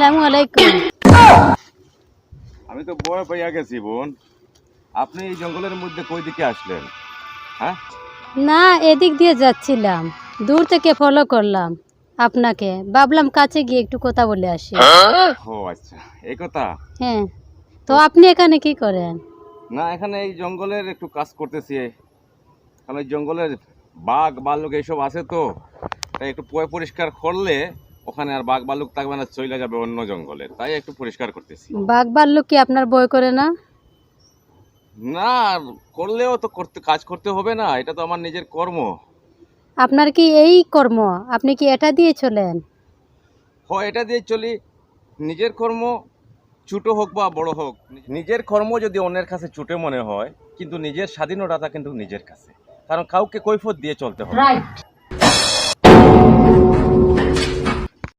আসসালামু আলাইকুম। আমি তো ভয় পাইয়া গেছি বোন। আপনি এই জঙ্গলের মধ্যে কই দিকে আসলেন? হ্যাঁ, না, এদিক দিয়ে যাচ্ছিলাম, দূর থেকে ফলো করলাম আপনাকে, ভাবলাম কাছে গিয়ে একটু কথা বলে আসি। ও আচ্ছা, এই কথা। হ্যাঁ, তো তো আপনি এখানে কি করেন? না, এখানে এই জঙ্গলের একটু কাজ করতেছি, কারণ এই জঙ্গলের বাঘ ভাল্লুক এইসব আছে তো, তাই একটু পরিষ্কার করলে ওখানে আর বাঘ ভাল্লুক থাকবে না, চলে যাবে অন্য জঙ্গলে, তাই একটু পরিষ্কার করতেছি। বাঘ ভাল্লুক কি আপনার ভয় করে না? না, করলেও তো কাজ করতে হবে না, এটা তো আমার নিজের কর্ম। আপনার কি এই কর্ম? আপনি কি এটা দিয়ে চলেন? হয় এটা দিয়ে চলি। নিজের কর্ম ছোট হোক বা বড় হোক, নিজের কর্ম যদি অন্যের কাছে ছোট মনে হয়, কিন্তু নিজের স্বাধীনতা কিন্তু নিজের কাছে, কারণ কাউকে কৈফিয়ত দিয়ে চলতে হবে। রাইট।